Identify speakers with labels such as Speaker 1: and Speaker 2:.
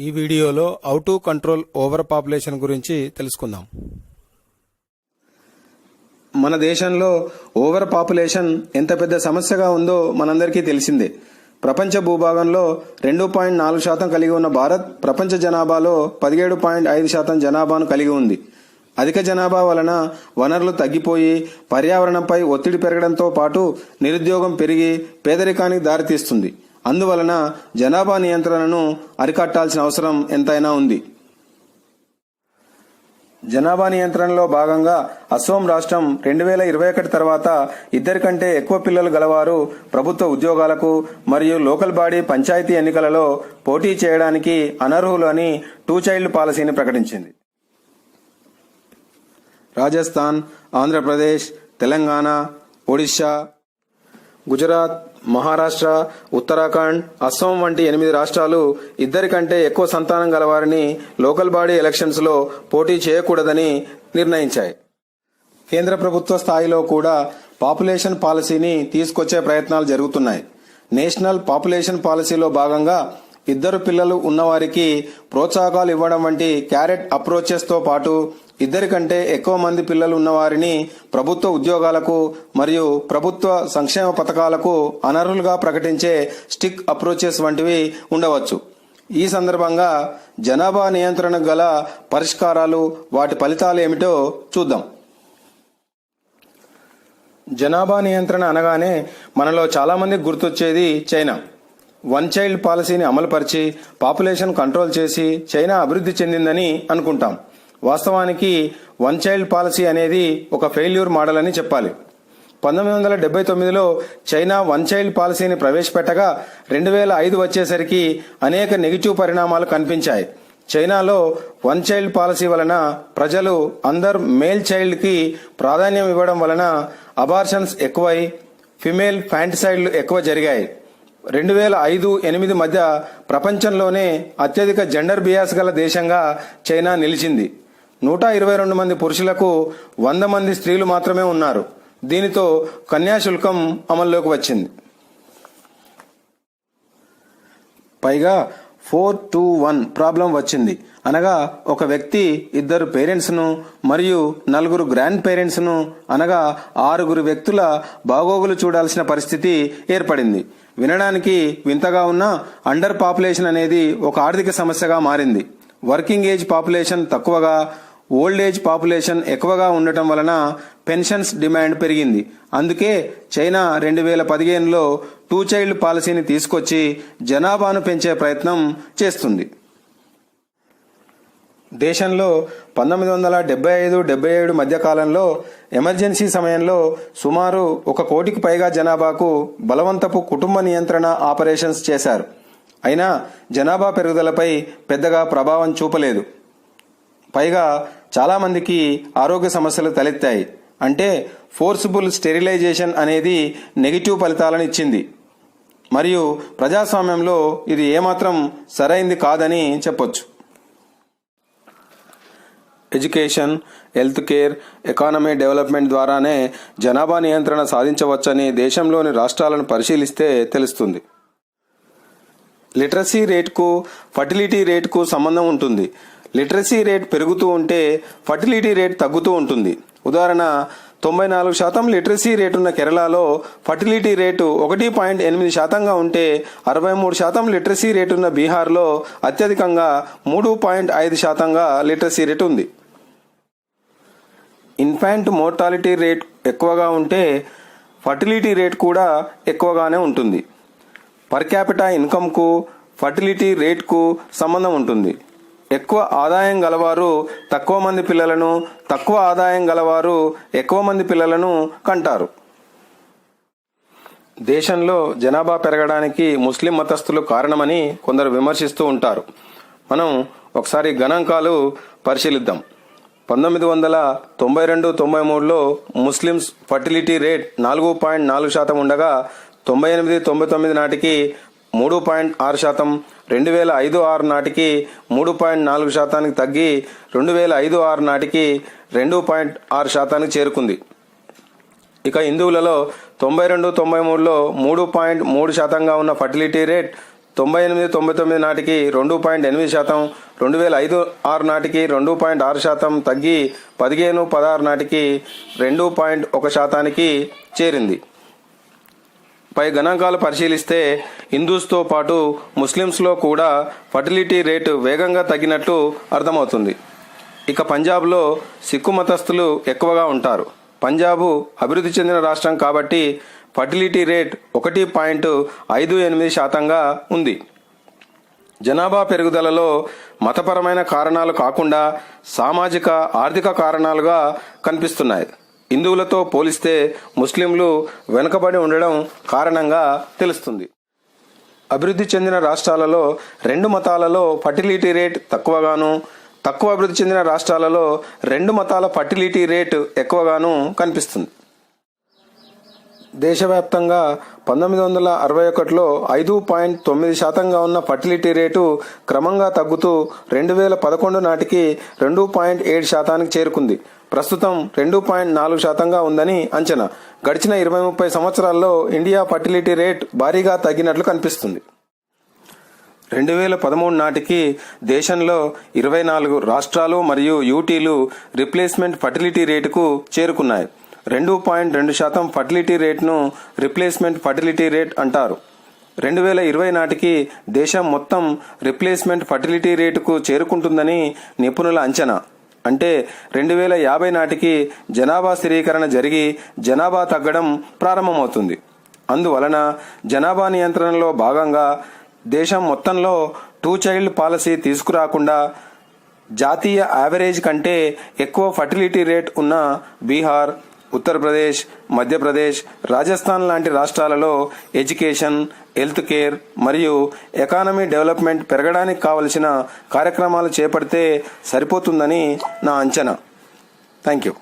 Speaker 1: ఈ వీడియోలో how to control over population గురించి తెలుసుకుందాం. మన దేశంలో ఓవర్ పాపులేషన్ ఎంత పెద్ద సమస్యగా ఉందో మనందరికీ తెలిసిందే. ప్రపంచ భూభాగంలో 2.4% కలిగి ఉన్న భారత్ ప్రపంచ జనాభాలో 17.5% జనాభాను కలిగి ఉంది. అధిక జనాభా వలన వనరులు తగ్గిపోయి పర్యావరణంపై ఒత్తిడి పెరగడంతో పాటు నిరుద్యోగం పెరిగి పేదరికానికి దారితీస్తుంది. అందువలన జనాభా నియంత్రణను అరికట్టాల్సిన అవసరం ఎంతైనా ఉంది. జనాభా నియంత్రణలో భాగంగా అస్సోం రాష్ట్రం 2021 తర్వాత ఇద్దరి కంటే ఎక్కువ పిల్లలు గలవారు ప్రభుత్వ ఉద్యోగాలకు మరియు లోకల్ బాడీ పంచాయతీ ఎన్నికలలో పోటీ చేయడానికి అనర్హులు అని 2 చైల్డ్ పాలసీని ప్రకటించింది. రాజస్థాన్, ఆంధ్రప్రదేశ్, తెలంగాణ, ఒడిశా, గుజరాత్, మహారాష్ట్ర, ఉత్తరాఖండ్, అస్సాం వంటి 8 రాష్ట్రాలు ఇద్దరి కంటే ఎక్కువ సంతానం గలవారిని లోకల్ బాడీ ఎలక్షన్స్ లో పోటీ చేయకూడదని నిర్ణయించాయి. కేంద్ర ప్రభుత్వ స్థాయిలో కూడా పాపులేషన్ పాలసీని తీసుకొచ్చే ప్రయత్నాలు జరుగుతున్నాయి. నేషనల్ పాపులేషన్ పాలసీలో భాగంగా ఇద్దరు పిల్లలు ఉన్నవారికి ప్రోత్సాహకాలు ఇవ్వడం వంటి క్యారెట్ అప్రోచెస్ తో పాటు ఇద్దరి కంటే ఎక్కువ మంది పిల్లలు ఉన్నవారిని ప్రభుత్వ ఉద్యోగాలకు మరియు ప్రభుత్వ సంక్షేమ పథకాలకు అనర్హులుగా ప్రకటించే స్టిక్ అప్రోచెస్ వంటివి ఉండవచ్చు. ఈ సందర్భంగా జనాభా నియంత్రణకు గల పరిష్కారాలు, వాటి ఫలితాలు ఏమిటో చూద్దాం. జనాభా నియంత్రణ అనగానే మనలో చాలా మందికి గుర్తొచ్చేది చైనా. 1 చైల్డ్ పాలసీని అమలుపరిచి పాపులేషన్ కంట్రోల్ చేసి చైనా అభివృద్ధి చెందిందని అనుకుంటాం. వాస్తవానికి 1 చైల్డ్ పాలసీ అనేది ఒక ఫెయిల్యూర్ మోడల్ అని చెప్పాలి. 1979లో చైనా 1 చైల్డ్ పాలసీని ప్రవేశపెట్టగా 2005 వచ్చేసరికి అనేక నెగిటివ్ పరిణామాలు కనిపించాయి. చైనాలో 1 చైల్డ్ పాలసీ వలన ప్రజలు అందరు మేల్ చైల్డ్ కి ప్రాధాన్యం ఇవ్వడం వలన అబార్షన్స్ ఎక్కువై ఫిమేల్ ఫ్యాంటిసైడ్లు ఎక్కువ జరిగాయి. 2005-8 మధ్య ప్రపంచంలోనే అత్యధిక జెండర్ బియాస్ గల దేశంగా చైనా నిలిచింది. 122 మంది పురుషులకు 100 మంది స్త్రీలు మాత్రమే ఉన్నారు. దీనితో కన్యాశుల్కం అమల్లోకి వచ్చింది. పైగా 4-to-1 ప్రాబ్లం వచ్చింది. అనగా ఒక వ్యక్తి 2 పేరెంట్స్ ను మరియు 4 గ్రాండ్ పేరెంట్స్ ను అనగా 6 వ్యక్తుల బాగోగులు చూడాల్సిన పరిస్థితి ఏర్పడింది. వినడానికి వింతగా ఉన్న అండర్ పాపులేషన్ అనేది ఒక ఆర్థిక సమస్యగా మారింది. వర్కింగ్ ఏజ్ పాపులేషన్ తక్కువగా, ఓల్డ్ ఏజ్ పాపులేషన్ ఎక్కువగా ఉండటం వలన పెన్షన్స్ డిమాండ్ పెరిగింది. అందుకే చైనా 2015లో 2 చైల్డ్ పాలసీని తీసుకొచ్చి జనాభాను పెంచే ప్రయత్నం చేస్తుంది. దేశంలో 1975-77 మధ్య కాలంలో ఎమర్జెన్సీ సమయంలో సుమారు 1 కోటికి పైగా జనాభాకు బలవంతపు కుటుంబ నియంత్రణ ఆపరేషన్స్ చేశారు. అయినా జనాభా పెరుగుదలపై పెద్దగా ప్రభావం చూపలేదు. పైగా చాలా మందికి ఆరోగ్య సమస్యలు తలెత్తాయి. అంటే ఫోర్సిబుల్ స్టెరిలైజేషన్ అనేది నెగిటివ్ ఫలితాలను ఇచ్చింది. మరియు ప్రజాస్వామ్యంలో ఇది ఏమాత్రం సరైంది కాదని చెప్పొచ్చు. Education, health care, economy development ద్వారానే జనాభా నియంత్రణ సాధించవచ్చని దేశంలోని రాష్ట్రాలను పరిశీలిస్తే తెలుస్తుంది. లిటరసీ రేట్కు ఫర్టిలిటీ రేట్కు సంబంధం ఉంటుంది. లిటరసీ రేట్ పెరుగుతూ ఉంటే ఫర్టిలిటీ రేట్ తగ్గుతూ ఉంటుంది. ఉదాహరణ 94% లిటరసీ రేటున్న కేరళలో ఫర్టిలిటీ రేటు 1.8%గా ఉంటే 63% లిటరసీ రేటున్న బీహార్లో అత్యధికంగా 3.5%గా లిటరసీ రేటు ఉంది. ఇన్ఫాంట్ మోర్టాలిటీ రేట్ ఎక్కువగా ఉంటే ఫర్టిలిటీ రేట్ కూడా ఎక్కువగానే ఉంటుంది. పర్ క్యాపిటా ఇన్కమ్కు ఫర్టిలిటీ రేట్కు సంబంధం ఉంటుంది. ఎక్కువ ఆదాయం గలవారు తక్కువ మంది పిల్లలను, తక్కువ ఆదాయం గలవారు ఎక్కువ మంది పిల్లలను కంటారు. దేశంలో జనాభా పెరగడానికి ముస్లిం మతస్థులు కారణమని కొందరు విమర్శిస్తూ ఉంటారు. మనం ఒకసారి గణాంకాలు పరిశీలిద్దాం. 1992-93లో ముస్లిమ్స్ ఫర్టిలిటీ రేట్ 4.4% ఉండగా 98-99 నాటికి 3.6%, 2005-06 నాటికి 3.4% తగ్గి 2005-06 నాటికి 2.6% చేరుకుంది. ఇక హిందువులలో 92-93లో 3.3%గా ఉన్న ఫర్టిలిటీ రేట్ 98-99 నాటికి 2.8%, 2005-06 నాటికి 2.6% తగ్గి 15-16 నాటికి 2.1%కి చేరింది. పై గణాంకాలు పరిశీలిస్తే హిందూస్తో పాటు ముస్లిమ్స్లో కూడా ఫర్టిలిటీ రేటు వేగంగా తగ్గినట్లు అర్థమవుతుంది. ఇక పంజాబ్లో సిక్కు మతస్థులు ఎక్కువగా ఉంటారు. పంజాబు అభివృద్ధి చెందిన రాష్ట్రం కాబట్టి ఫర్టిలిటీ రేట్ 1.58%గా ఉంది. జనాభా పెరుగుదలలో మతపరమైన కారణాలు కాకుండా సామాజిక ఆర్థిక కారణాలుగా కనిపిస్తున్నాయి. హిందువులతో పోలిస్తే ముస్లింలు వెనుకబడి ఉండడం కారణంగా తెలుస్తుంది. అభివృద్ధి చెందిన రాష్ట్రాలలో 2 మతాలలో ఫర్టిలిటీ రేట్ తక్కువగాను, తక్కువ అభివృద్ధి చెందిన రాష్ట్రాలలో 2 మతాల ఫర్టిలిటీ రేటు ఎక్కువగాను కనిపిస్తుంది. దేశవ్యాప్తంగా 1961లో 5.9%గా ఉన్న ఫర్టిలిటీ రేటు క్రమంగా తగ్గుతూ 2011 నాటికి 2.7%కి చేరుకుంది. ప్రస్తుతం 2.4%గా ఉందని అంచనా. గడిచిన 20-30 సంవత్సరాల్లో ఇండియా ఫర్టిలిటీ రేట్ భారీగా తగ్గినట్లు కనిపిస్తుంది. 2013 నాటికి దేశంలో 24 రాష్ట్రాలు మరియు యూటీలు రిప్లేస్మెంట్ ఫర్టిలిటీ రేటుకు చేరుకున్నాయి. 2.2% ఫర్టిలిటీ రేట్ను రిప్లేస్మెంట్ ఫర్టిలిటీ రేట్ అంటారు. 2020 నాటికి దేశం మొత్తం రిప్లేస్మెంట్ ఫర్టిలిటీ రేటుకు చేరుకుంటుందని నిపుణుల అంచనా. అంటే 2050 నాటికి జనాభా స్థిరీకరణ జరిగి జనాభా తగ్గడం ప్రారంభమవుతుంది. అందువలన జనాభా నియంత్రణలో భాగంగా దేశం మొత్తంలో 2 చైల్డ్ పాలసీ తీసుకురాకుండా జాతీయ యావరేజ్ కంటే ఎక్కువ ఫర్టిలిటీ రేట్ ఉన్న బీహార్, ఉత్తరప్రదేశ్, మధ్యప్రదేశ్, రాజస్థాన్ లాంటి రాష్ట్రాలలో ఎడ్యుకేషన్, హెల్త్ కేర్ మరియు ఎకానమీ డెవలప్మెంట్ పెరగడానికి కావలసిన కార్యక్రమాలు చేపడితే సరిపోతుందని నా అంచనా. Thank you.